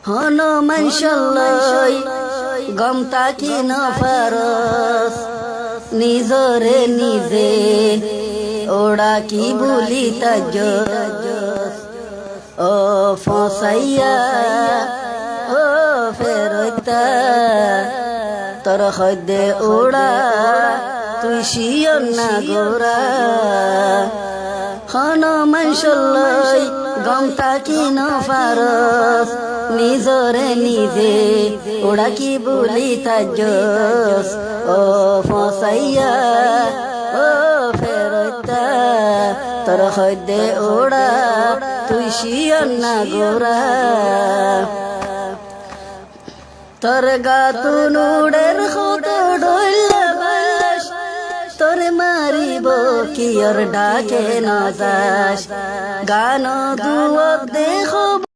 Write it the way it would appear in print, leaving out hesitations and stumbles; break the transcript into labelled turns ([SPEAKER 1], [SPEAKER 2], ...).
[SPEAKER 1] হনুমান সল্লই গম তাকি না ফারস নিজরে নিজে ওড়া কি বলি তাজ ও ফসাইয়া ও ফেরতা তোর হদে ওড়া তুই শিয়র না গোরা হনুমান সল্লই গম তাকি না ফারস নিজরে নিজে ওড়া কি বলি তাজ ও ফসাইয়া ও ফেরতা তোর হদে ওড়া তুই শিয়র না গোরা তোর গা তুনুড়ের হত ঢোল তোর মারিব কিয়র ডাকে না যাস গান দুয়ক দেখ